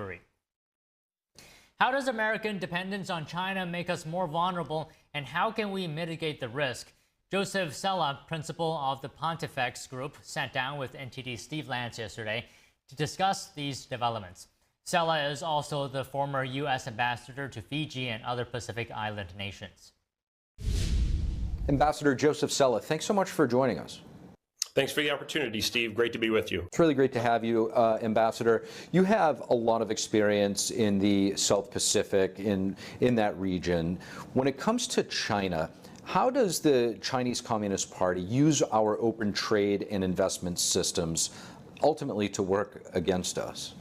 bribery. How does American dependence on China make us more vulnerable, and how can we mitigate the risk? Joseph Sella, principal of the Pontifex Group, sat down with NTD's Steve Lance yesterday to discuss these developments. Sella is also the former U.S. ambassador to Fiji and other Pacific Island nations. Ambassador Joseph Sella, thanks so much for joining us. Thanks for the opportunity, Steve. Great to be with you. It's really great to have you, Ambassador. You have a lot of experience in the South Pacific, in that region. When it comes to China, how does the Chinese Communist Party use our open trade and investment systems ultimately to work against us?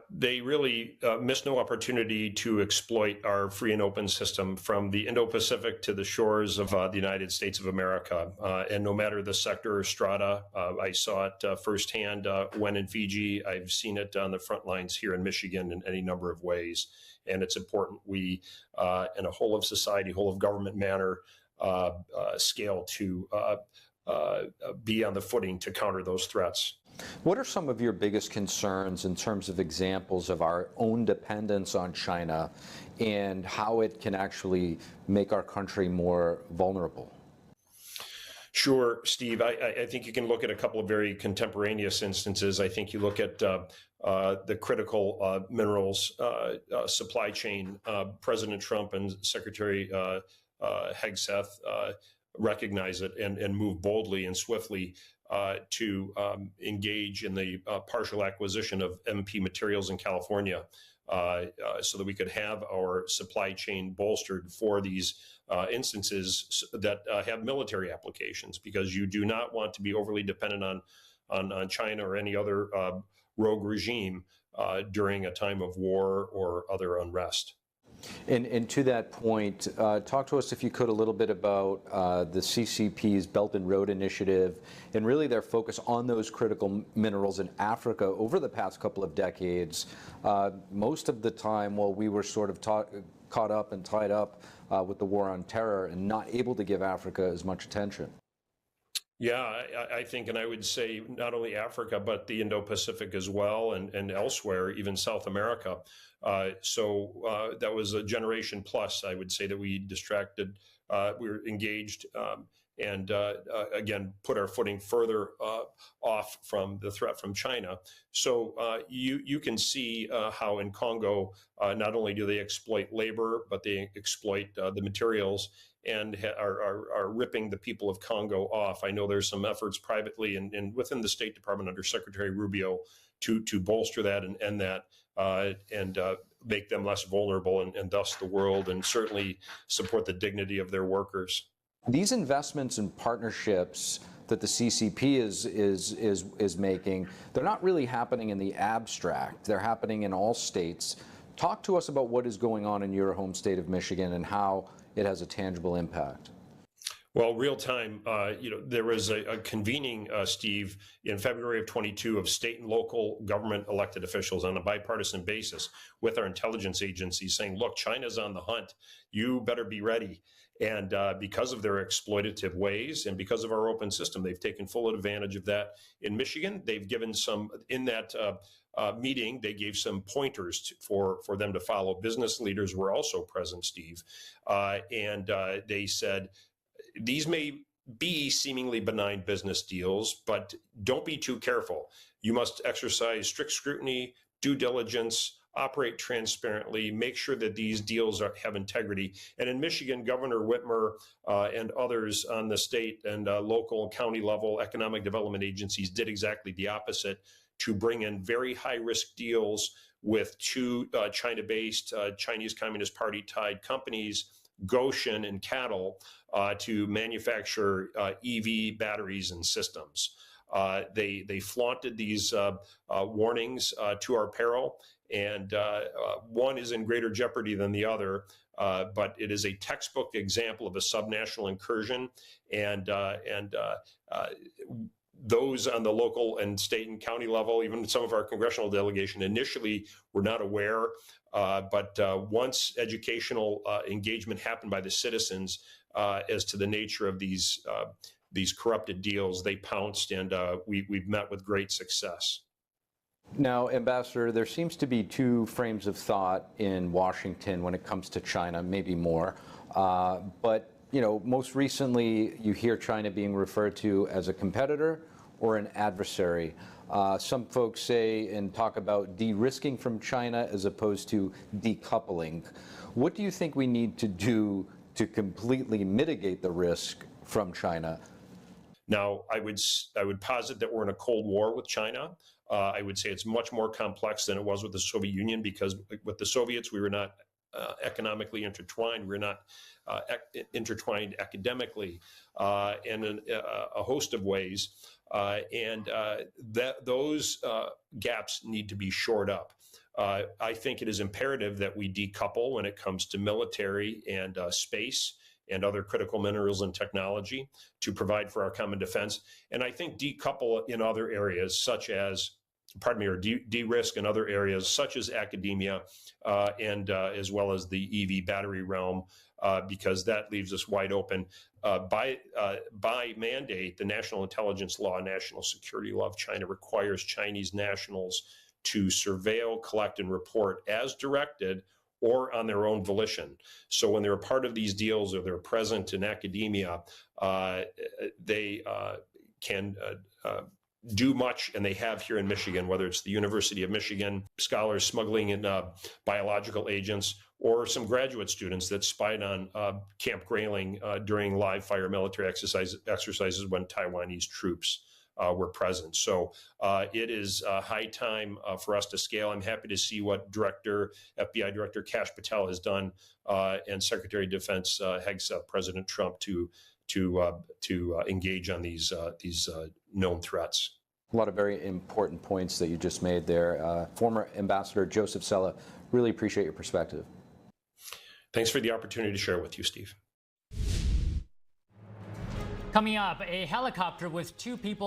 They really miss no opportunity to exploit our free and open system from the Indo-Pacific to the shores of the United States of America. And no matter the sector or strata, I saw it firsthand when in Fiji. I've seen it on the front lines here in Michigan in any number of ways. And it's important we, in a whole of society, whole of government manner, scale to be on the footing to counter those threats. What are some of your biggest concerns in terms of examples of our own dependence on China and how it can actually make our country more vulnerable? Sure, Steve. I think you can look at a couple of very contemporaneous instances. I think you look at the critical minerals supply chain. President Trump and Secretary Hegseth recognize it and move boldly and swiftly to engage in the partial acquisition of MP Materials in California so that we could have our supply chain bolstered for these instances that have military applications, because you do not want to be overly dependent on China or any other rogue regime during a time of war or other unrest. And to that point, talk to us, if you could, a little bit about the CCP's Belt and Road Initiative and really their focus on those critical minerals in Africa over the past couple of decades. Most of the time, while we were sort of caught up and tied up with the war on terror and not able to give Africa as much attention. Yeah, I think, and I would say not only Africa, but the Indo-Pacific as well, and elsewhere, even South America. So that was a generation plus, I would say, that we distracted, we were engaged, and again, put our footing further off from the threat from China. So you can see how in Congo, not only do they exploit labor, but they exploit the materials and are ripping the people of Congo off. I know there's some efforts privately and within the State Department under Secretary Rubio to bolster that and end that and make them less vulnerable and thus the world, and certainly support the dignity of their workers. These investments and partnerships that the CCP is making, they're not really happening in the abstract. They're happening in all states. Talk to us about what is going on in your home state of Michigan and how it has a tangible impact. Well, real time, there was a convening, Steve, in February of 22 of state and local government elected officials on a bipartisan basis with our intelligence agencies saying, look, China's on the hunt. You better be ready. And because of their exploitative ways and because of our open system, they've taken full advantage of that. In Michigan, they've given some, in that meeting, they gave some pointers for them to follow. Business leaders were also present, Steve. And they said, these may be seemingly benign business deals, but don't be too careful. You must exercise strict scrutiny, due diligence, operate transparently, make sure that these deals have integrity. And in Michigan, Governor Whitmer and others on the state and local and county level economic development agencies did exactly the opposite, to bring in very high-risk deals with two China-based, Chinese Communist Party-tied companies, Goshen and Cattle, to manufacture EV batteries and systems. They flaunted these warnings to our peril, and one is in greater jeopardy than the other, but it is a textbook example of a subnational incursion, and those on the local and state and county level, even some of our congressional delegation initially were not aware, but once educational engagement happened by the citizens as to the nature of these corrupted deals, they pounced, and we've met with great success. Now, Ambassador, there seems to be two frames of thought in Washington when it comes to China, maybe more. But, you know, most recently you hear China being referred to as a competitor or an adversary. Some folks say and talk about de-risking from China as opposed to decoupling. What do you think we need to do to completely mitigate the risk from China? Now, I would posit that we're in a Cold War with China. I would say it's much more complex than it was with the Soviet Union, because with the Soviets, we were not economically intertwined. We're not intertwined academically in a host of ways. Those gaps need to be shored up. I think it is imperative that we decouple when it comes to military and space and other critical minerals and technology to provide for our common defense. And I think decouple in other areas such as, or de-risk in other areas such as academia and as well as the EV battery realm, because that leaves us wide open. By mandate, the National Intelligence Law, National Security Law of China requires Chinese nationals to surveil, collect, and report as directed or on their own volition. So when they're a part of these deals or they're present in academia, they can do much, and they have here in Michigan, whether it's the University of Michigan, scholars smuggling in biological agents, or some graduate students that spied on Camp Grayling during live fire military exercises when Taiwanese troops were present. So it is high time for us to scale. I'm happy to see what FBI Director Kash Patel has done, and Secretary of Defense Hegseth, President Trump, to engage on these known threats. A lot of very important points that you just made there. Former Ambassador Joseph Sella, really appreciate your perspective. Thanks for the opportunity to share with you, Steve. Coming up, a helicopter with 2 people